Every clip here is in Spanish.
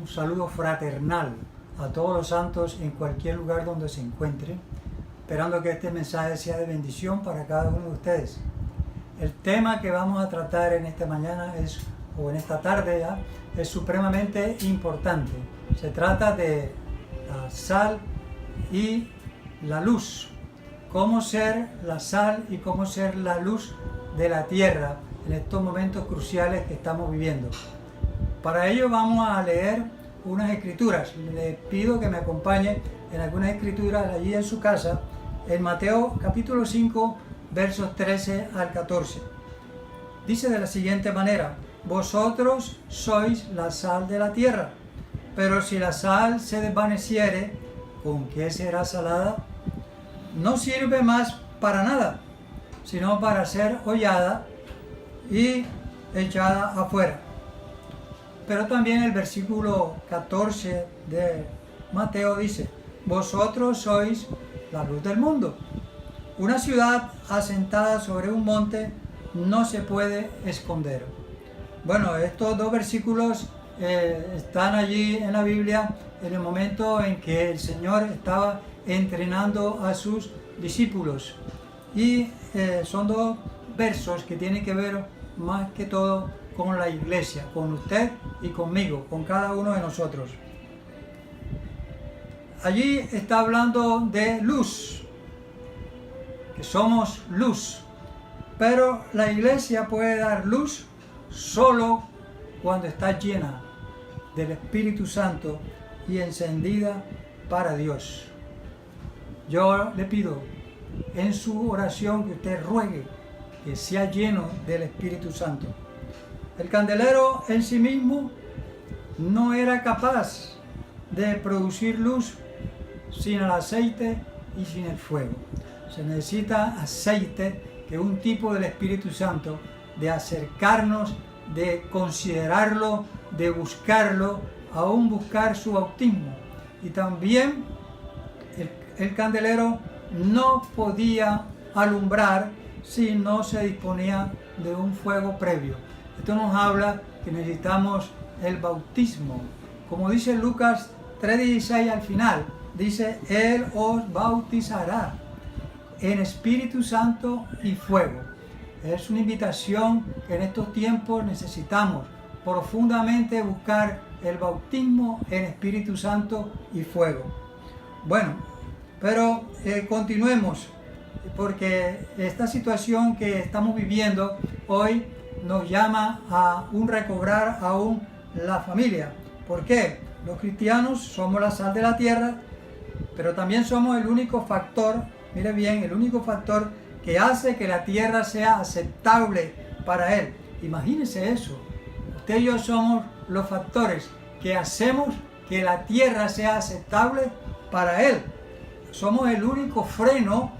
un saludo fraternal a todos los santos en cualquier lugar donde se encuentren, esperando que este mensaje sea de bendición para cada uno de ustedes. El tema que vamos a tratar en esta mañana o en esta tarde ya, es supremamente importante. Se trata de la sal y la luz. Cómo ser la sal y cómo ser la luz de la tierra en estos momentos cruciales que estamos viviendo. Para ello vamos a leer unas escrituras. Les pido que me acompañen en algunas escrituras allí en su casa, en Mateo capítulo 5, versos 13 al 14. Dice de la siguiente manera: vosotros sois la sal de la tierra, pero si la sal se desvaneciere, ¿con qué será salada? No sirve más para nada, sino para ser hollada y echada afuera. Pero también el versículo 14 de Mateo dice: vosotros sois la luz del mundo. Una ciudad asentada sobre un monte no se puede esconder. Bueno, estos dos versículos están allí en la Biblia en el momento en que el Señor estaba entrenando a sus discípulos. Y son dos versos que tienen que ver más que todo con la iglesia, con usted y conmigo, con cada uno de nosotros. Allí está hablando de luz, que somos luz, pero la iglesia puede dar luz solo cuando está llena del Espíritu Santo y encendida para Dios. Yo le pido en su oración que usted ruegue que sea lleno del Espíritu Santo. El candelero en sí mismo no era capaz de producir luz sin el aceite y sin el fuego. Se necesita aceite, que es un tipo del Espíritu Santo, de acercarnos, de considerarlo, de buscarlo, aún buscar su bautismo. Y también el candelero no podía alumbrar si no se disponía de un fuego previo. Esto nos habla que necesitamos el bautismo. Como dice Lucas 3:16 al final, dice: Él os bautizará en Espíritu Santo y fuego. Es una invitación que en estos tiempos necesitamos profundamente buscar el bautismo en Espíritu Santo y fuego. Bueno, pero continuemos, porque esta situación que estamos viviendo hoy nos llama a recobrar aún la familia. ¿Por qué? Los cristianos somos la sal de la tierra, pero también somos el único factor, mire bien, el único factor que hace que la tierra sea aceptable para Él. Imagínense eso. Usted y yo somos los factores que hacemos que la tierra sea aceptable para Él. Somos el único freno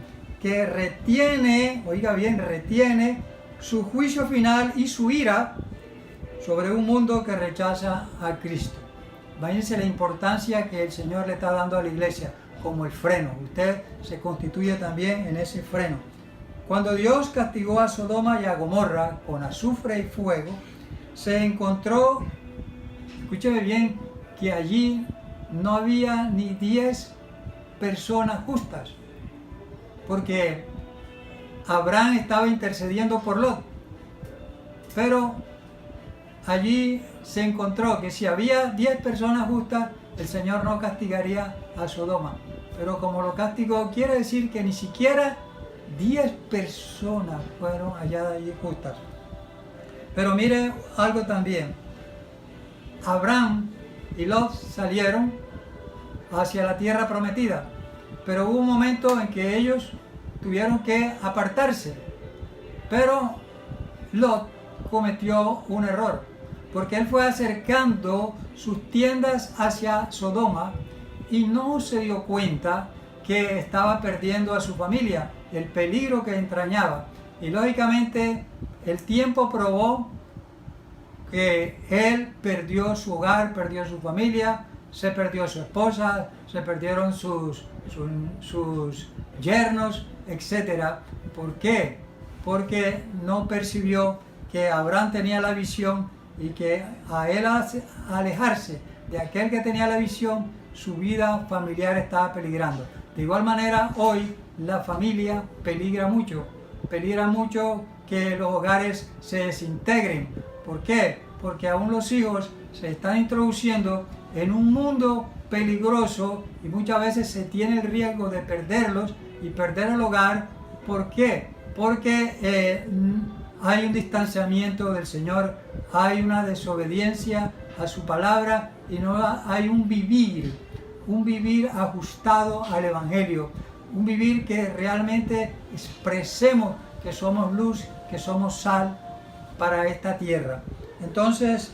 que retiene, oiga bien, retiene su juicio final y su ira sobre un mundo que rechaza a Cristo. Imagínense la importancia que el Señor le está dando a la iglesia como el freno. Usted se constituye también en ese freno. Cuando Dios castigó a Sodoma y a Gomorra con azufre y fuego, se encontró, escúcheme bien, que allí no había ni 10 personas justas, porque Abraham estaba intercediendo por Lot, pero allí se encontró que si había 10 personas justas, el Señor no castigaría a Sodoma, pero como lo castigó, quiere decir que ni siquiera 10 personas fueron halladas allí justas. Pero mire algo también: Abraham y Lot salieron hacia la tierra prometida, pero hubo un momento en que ellos tuvieron que apartarse. Pero Lot cometió un error, porque él fue acercando sus tiendas hacia Sodoma y no se dio cuenta que estaba perdiendo a su familia, el peligro que entrañaba. Y lógicamente el tiempo probó que él perdió su hogar, perdió su familia, se perdió su esposa, se perdieron sus yernos, etc. ¿Por qué? Porque no percibió que Abraham tenía la visión y que a él alejarse de aquel que tenía la visión, su vida familiar estaba peligrando. De igual manera, hoy la familia peligra mucho que los hogares se desintegren. ¿Por qué? Porque aún los hijos se están introduciendo en un mundo peligroso y muchas veces se tiene el riesgo de perderlos y perder el hogar. ¿Por qué? Porque hay un distanciamiento del Señor, hay una desobediencia a su palabra y no hay un vivir ajustado al Evangelio, un vivir que realmente expresemos que somos luz, que somos sal para esta tierra. Entonces,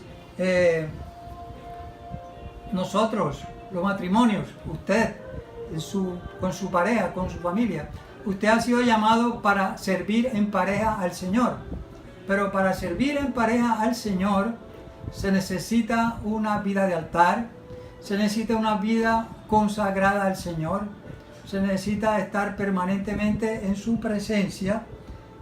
nosotros, los matrimonios, usted con su pareja, con su familia, usted ha sido llamado para servir en pareja al Señor. Pero para servir en pareja al Señor se necesita una vida de altar, se necesita una vida consagrada al Señor, se necesita estar permanentemente en su presencia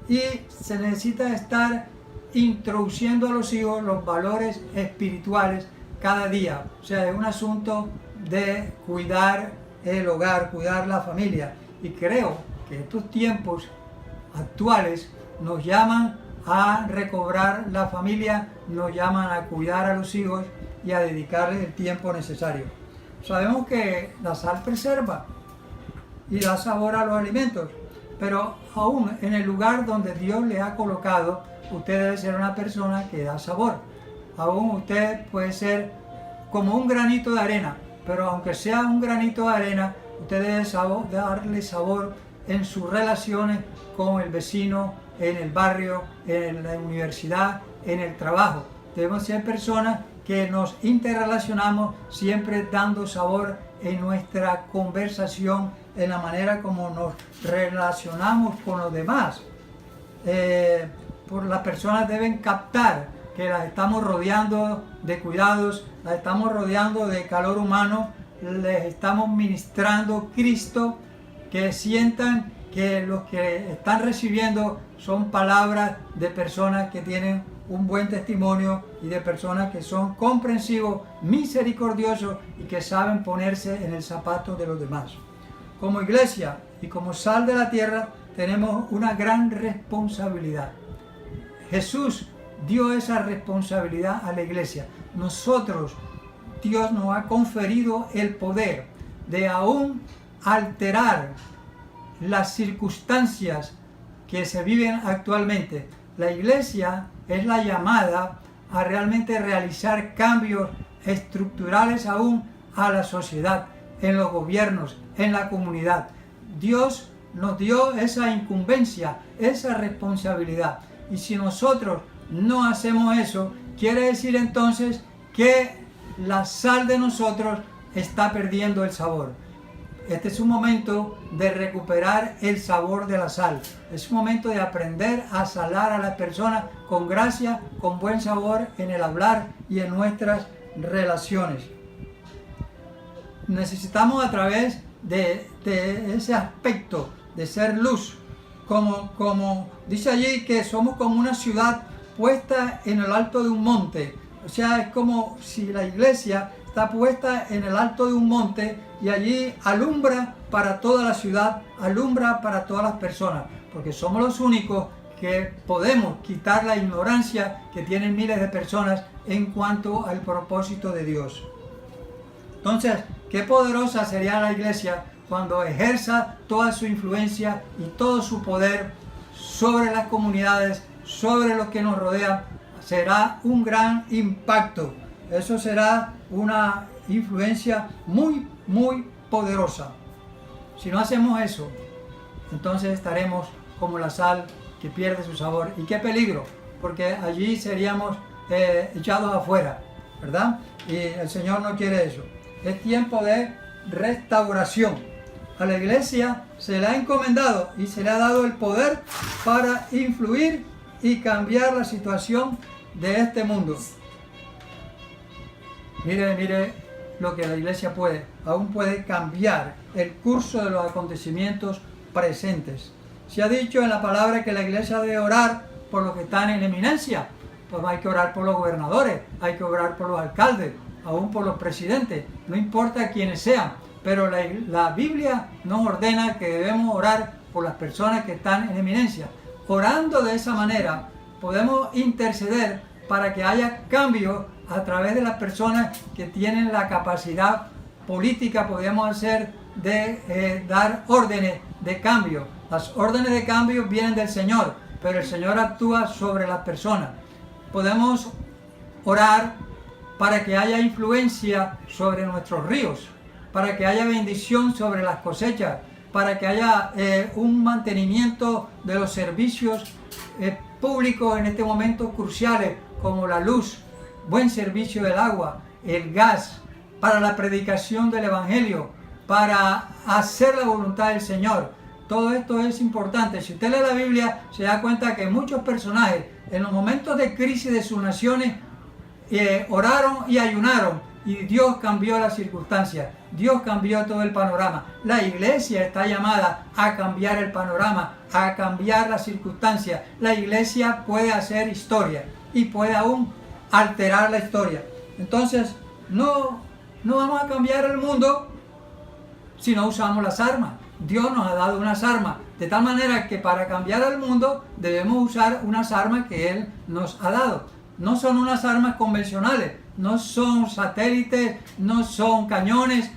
y se necesita estar introduciendo a los hijos los valores espirituales cada día. O sea, es un asunto de cuidar el hogar, cuidar la familia. Y creo que estos tiempos actuales nos llaman a recobrar la familia, nos llaman a cuidar a los hijos y a dedicarles el tiempo necesario. Sabemos que la sal preserva y da sabor a los alimentos, pero aún en el lugar donde Dios le ha colocado, usted debe ser una persona que da sabor. Aún usted puede ser como un granito de arena, pero aunque sea un granito de arena, usted debe darle sabor en sus relaciones con el vecino, en el barrio, en la universidad, en el trabajo. Debemos ser personas que nos interrelacionamos siempre dando sabor en nuestra conversación, en la manera como nos relacionamos con los demás. Las personas deben captar que las estamos rodeando de cuidados, las estamos rodeando de calor humano, les estamos ministrando Cristo, que sientan que los que están recibiendo son palabras de personas que tienen un buen testimonio y de personas que son comprensivos, misericordiosos y que saben ponerse en el zapato de los demás. Como iglesia y como sal de la tierra tenemos una gran responsabilidad. Jesús dio esa responsabilidad a la iglesia. Nosotros, Dios nos ha conferido el poder de aún alterar las circunstancias que se viven actualmente. La iglesia es la llamada a realmente realizar cambios estructurales aún a la sociedad, en los gobiernos, en la comunidad. Dios nos dio esa incumbencia, esa responsabilidad. Y si nosotros no hacemos eso, quiere decir entonces que la sal de nosotros está perdiendo el sabor. Este es un momento de recuperar el sabor de la sal. Es un momento de aprender a salar a las personas con gracia, con buen sabor en el hablar y en nuestras relaciones. Necesitamos a través de ese aspecto de ser luz, como dice allí, que somos como una ciudad puesta en el alto de un monte. O sea, es como si la iglesia está puesta en el alto de un monte y allí alumbra para toda la ciudad, alumbra para todas las personas, porque somos los únicos que podemos quitar la ignorancia que tienen miles de personas en cuanto al propósito de Dios. Entonces, qué poderosa sería la iglesia cuando ejerza toda su influencia y todo su poder sobre las comunidades, sobre los que nos rodean. Será un gran impacto. Eso será una influencia muy, muy poderosa. Si no hacemos eso, entonces estaremos como la sal que pierde su sabor. Y qué peligro, porque allí seríamos echados afuera, ¿verdad? Y el Señor no quiere eso. Es tiempo de restauración. A la iglesia se le ha encomendado y se le ha dado el poder para influir y cambiar la situación de este mundo. Mire lo que la iglesia puede. Aún puede cambiar el curso de los acontecimientos presentes. Se ha dicho en la palabra que la iglesia debe orar por los que están en eminencia. Pues hay que orar por los gobernadores, hay que orar por los alcaldes, aún por los presidentes, no importa quiénes sean, pero la Biblia nos ordena que debemos orar por las personas que están en eminencia. Orando de esa manera, podemos interceder para que haya cambio a través de las personas que tienen la capacidad política, podemos hacer, de dar órdenes de cambio. Las órdenes de cambio vienen del Señor, pero el Señor actúa sobre las personas. Podemos orar para que haya influencia sobre nuestros ríos, para que haya bendición sobre las cosechas, para que haya un mantenimiento de los servicios públicos en este momento cruciales, como la luz, buen servicio del agua, el gas, para la predicación del Evangelio, para hacer la voluntad del Señor. Todo esto es importante. Si usted lee la Biblia, se da cuenta que muchos personajes, en los momentos de crisis de sus naciones, oraron y ayunaron, y Dios cambió las circunstancias, Dios cambió todo el panorama. La iglesia está llamada a cambiar el panorama, a cambiar las circunstancias. La iglesia puede hacer historia y puede aún alterar la historia. Entonces, no vamos a cambiar el mundo si no usamos las armas. Dios nos ha dado unas armas, de tal manera que para cambiar al mundo debemos usar unas armas que Él nos ha dado. No son unas armas convencionales, no son satélites, no son cañones.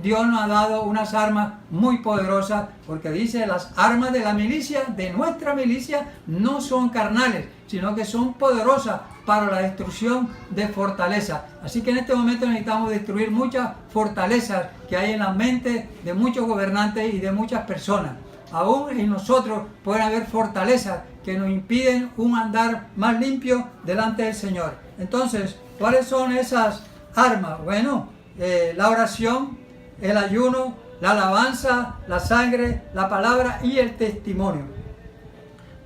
Dios nos ha dado unas armas muy poderosas, porque dice: las armas de la milicia, de nuestra milicia, no son carnales, sino que son poderosas para la destrucción de fortalezas. Así que en este momento necesitamos destruir muchas fortalezas que hay en la mente de muchos gobernantes y de muchas personas. Aún en nosotros pueden haber fortalezas que nos impiden un andar más limpio delante del Señor. Entonces, ¿cuáles son esas armas? Bueno, la oración, el ayuno, la alabanza, la sangre, la palabra y el testimonio.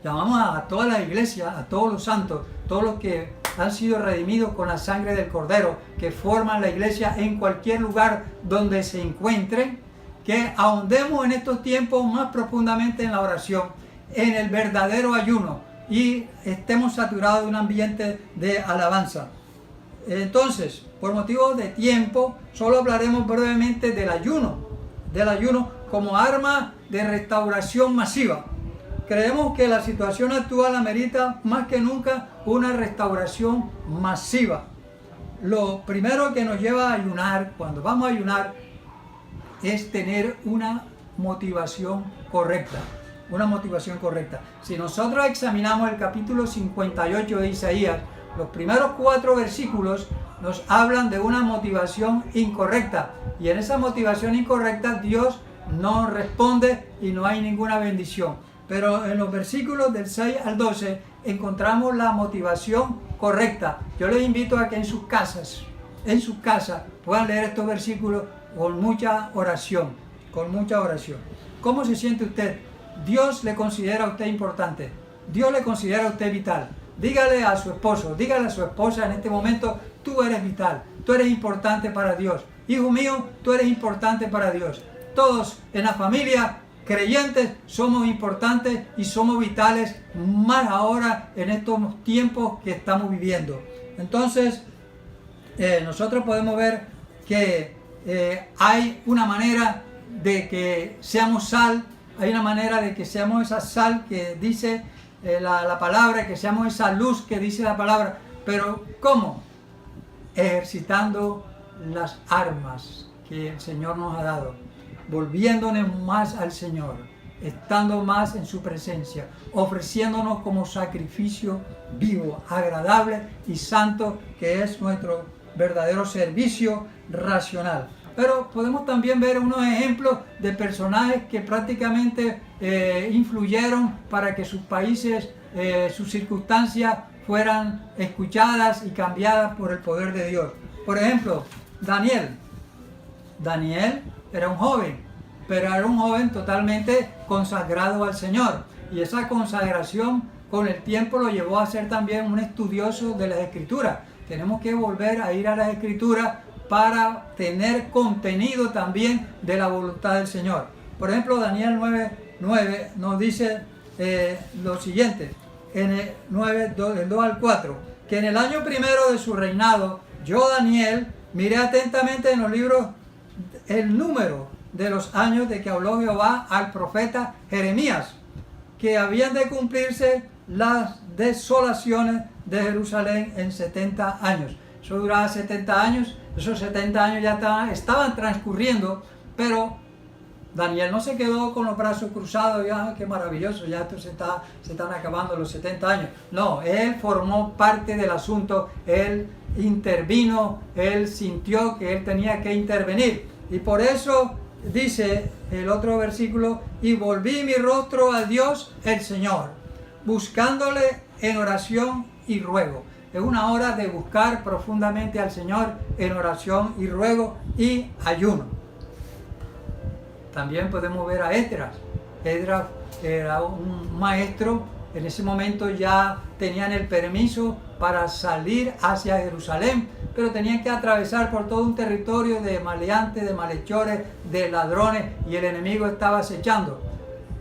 Llamamos a toda la iglesia, a todos los santos, todos los que han sido redimidos con la sangre del Cordero, que forman la iglesia en cualquier lugar donde se encuentren, que ahondemos en estos tiempos más profundamente en la oración, en el verdadero ayuno, y estemos saturados de un ambiente de alabanza. Entonces, por motivo de tiempo, solo hablaremos brevemente del ayuno como arma de restauración masiva. Creemos que la situación actual amerita más que nunca una restauración masiva. Lo primero que nos lleva a ayunar, cuando vamos a ayunar, es tener una motivación correcta. Una motivación correcta. Si nosotros examinamos el capítulo 58 de Isaías, los primeros 4 versículos nos hablan de una motivación incorrecta. Y en esa motivación incorrecta Dios no responde y no hay ninguna bendición. Pero en los versículos del 6 al 12 encontramos la motivación correcta. Yo les invito a que en sus casas puedan leer estos versículos con mucha oración, ¿Cómo se siente usted? Dios le considera a usted importante, Dios le considera a usted vital. Dígale a su esposo, dígale a su esposa en este momento: tú eres vital, tú eres importante para Dios. Hijo mío, tú eres importante para Dios. Todos en la familia creyentes somos importantes y somos vitales, más ahora en estos tiempos que estamos viviendo. Entonces, nosotros podemos ver que hay una manera de que seamos sal, hay una manera de que seamos esa sal que dice la palabra, que seamos esa luz que dice la palabra. Pero ¿cómo? Ejercitando las armas que el Señor nos ha dado, volviéndonos más al Señor, estando más en su presencia, ofreciéndonos como sacrificio vivo, agradable y santo, que es nuestro verdadero servicio racional. Pero podemos también ver unos ejemplos de personajes que prácticamente influyeron para que sus países, sus circunstancias fueran escuchadas y cambiadas por el poder de Dios. Por ejemplo, Daniel era un joven, pero era un joven totalmente consagrado al Señor. Y esa consagración con el tiempo lo llevó a ser también un estudioso de las Escrituras. Tenemos que volver a ir a las Escrituras para tener contenido también de la voluntad del Señor. Por ejemplo, Daniel 9:9 nos dice lo siguiente, en el 9, del 2 al 4, que en el año primero de su reinado, yo, Daniel, Miré atentamente en los libros el número de los años de que habló Jehová al profeta Jeremías, que habían de cumplirse las desolaciones de Jerusalén en 70 años. Eso duraba 70 años, esos 70 años ya estaban transcurriendo, pero Daniel no se quedó con los brazos cruzados, ya qué maravilloso, ya esto se están acabando los 70 años. No, él formó parte del asunto, él intervino, él sintió que él tenía que intervenir. Y por eso dice el otro versículo, y volví mi rostro a Dios el Señor, buscándole en oración y ruego. Es una hora de buscar profundamente al Señor en oración y ruego y ayuno. También podemos ver a Esdras. Esdras era un maestro, en ese momento ya tenían el permiso para salir hacia Jerusalén, pero tenían que atravesar por todo un territorio de maleantes, de malhechores, de ladrones, y el enemigo estaba acechando.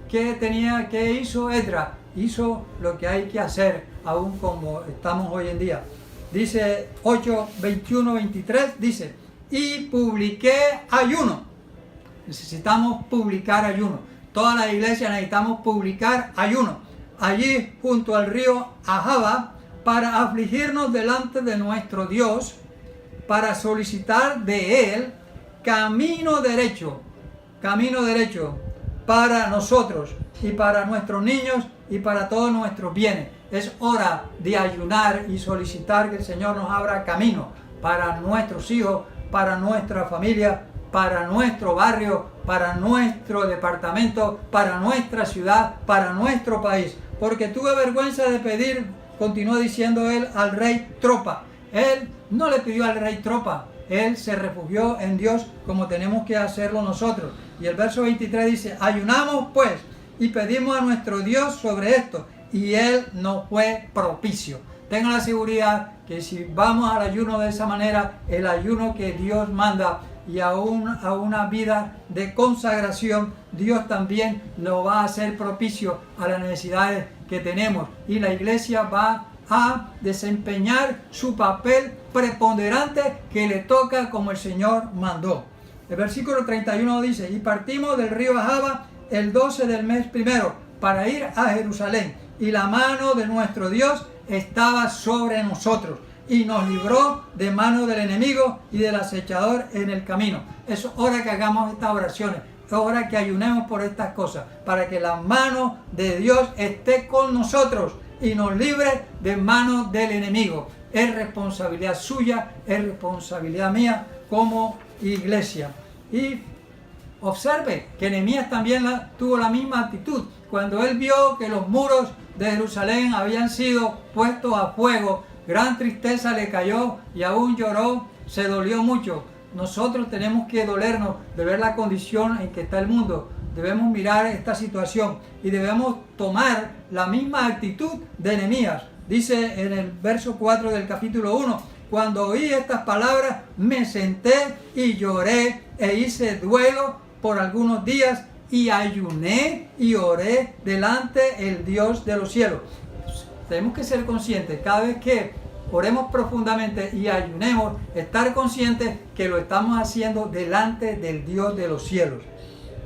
¿Qué hizo Esdras? Hizo lo que hay que hacer, aún como estamos hoy en día. Dice 8, 21, 23, dice, y publiqué ayuno. Necesitamos publicar ayuno. Todas las iglesias necesitamos publicar ayuno. Allí junto al río Ahava, para afligirnos delante de nuestro Dios, para solicitar de Él camino derecho para nosotros y para nuestros niños y para todos nuestros bienes. Es hora de ayunar y solicitar que el Señor nos abra camino para nuestros hijos, para nuestra familia, para nuestro barrio, para nuestro departamento, para nuestra ciudad, para nuestro país. Porque tuve vergüenza de pedir, continuó diciendo él, al rey Tropa. Él no le pidió al rey Tropa, él se refugió en Dios como tenemos que hacerlo nosotros. Y el verso 23 dice, ayunamos pues y pedimos a nuestro Dios sobre esto, y él nos fue propicio. Tengan la seguridad que si vamos al ayuno de esa manera, el ayuno que Dios manda, y a una vida de consagración, Dios también nos va a hacer propicio a las necesidades que tenemos, y la iglesia va a desempeñar su papel preponderante que le toca como el Señor mandó. El versículo 31 dice, y partimos del río Ahava el 12 del mes primero para ir a Jerusalén, y la mano de nuestro Dios estaba sobre nosotros, y nos libró de mano del enemigo y del acechador en el camino. Es hora que hagamos estas oraciones, es hora que ayunemos por estas cosas, para que la mano de Dios esté con nosotros y nos libre de mano del enemigo. Es responsabilidad suya, es responsabilidad mía como iglesia. Y observe que Nehemías también tuvo la misma actitud. Cuando él vio que los muros de Jerusalén habían sido puestos a fuego, gran tristeza le cayó y aún lloró, se dolió mucho. Nosotros tenemos que dolernos de ver la condición en que está el mundo. Debemos mirar esta situación y debemos tomar la misma actitud de Nehemías. Dice en el verso 4 del capítulo 1, cuando oí estas palabras me senté y lloré e hice duelo por algunos días y ayuné y oré delante del Dios de los cielos. Tenemos que ser conscientes, cada vez que oremos profundamente y ayunemos, estar conscientes que lo estamos haciendo delante del Dios de los cielos.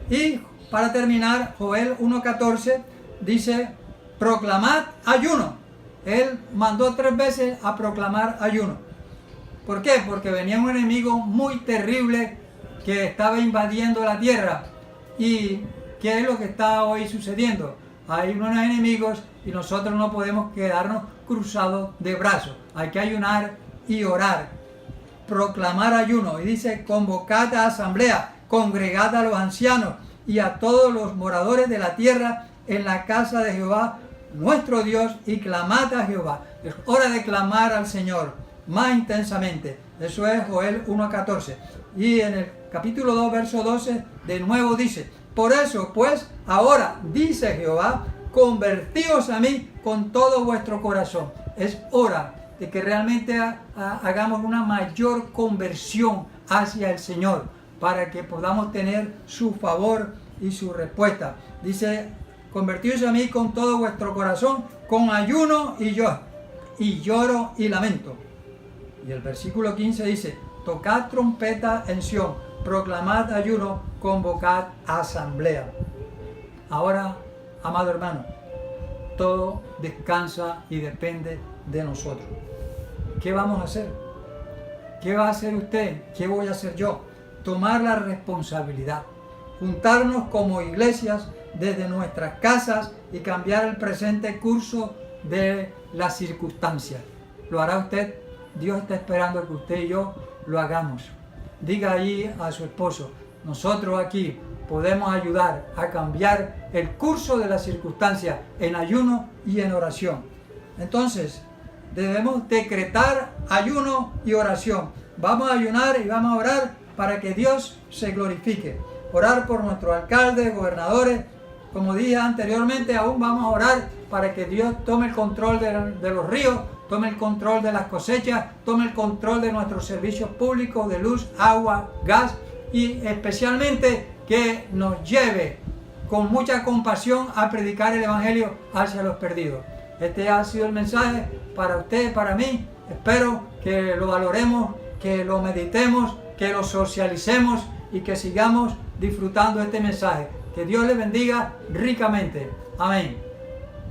Y para terminar, Joel 1.14 dice, proclamad ayuno. Él mandó 3 veces a proclamar ayuno. ¿Por qué? Porque venía un enemigo muy terrible que estaba invadiendo la tierra. ¿Y qué es lo que está hoy sucediendo? Hay unos enemigos y nosotros no podemos quedarnos cruzados de brazos. Hay que ayunar y orar. Proclamar ayuno. Y dice, convocad a asamblea, congregad a los ancianos y a todos los moradores de la tierra en la casa de Jehová, nuestro Dios, y clamad a Jehová. Es hora de clamar al Señor más intensamente. Eso es Joel 1.14. Y en el capítulo 2, verso 12, de nuevo dice, por eso, pues, ahora, dice Jehová, convertíos a mí con todo vuestro corazón. Es hora de que realmente hagamos una mayor conversión hacia el Señor, para que podamos tener su favor y su respuesta. Dice, convertíos a mí con todo vuestro corazón, con ayuno y lloro y lamento. Y el versículo 15 dice, tocad trompeta en Sión, proclamad ayuno, convocad asamblea. Ahora, amado hermano, todo descansa y depende de nosotros. ¿Qué vamos a hacer? ¿Qué va a hacer usted? ¿Qué voy a hacer yo? Tomar la responsabilidad, juntarnos como iglesias desde nuestras casas y cambiar el presente curso de las circunstancias. ¿Lo hará usted? Dios está esperando que usted y yo lo hagamos. Diga allí a su esposo, nosotros aquí podemos ayudar a cambiar el curso de las circunstancias en ayuno y en oración. Entonces, debemos decretar ayuno y oración. Vamos a ayunar y vamos a orar para que Dios se glorifique. Orar por nuestros alcaldes, gobernadores. Como dije anteriormente, aún vamos a orar para que Dios tome el control de los ríos, tome el control de las cosechas, tome el control de nuestros servicios públicos de luz, agua, gas y especialmente que nos lleve con mucha compasión a predicar el Evangelio hacia los perdidos. Este ha sido el mensaje para usted, para mí. Espero que lo valoremos, que lo meditemos, que lo socialicemos y que sigamos disfrutando este mensaje. Que Dios le bendiga ricamente. Amén.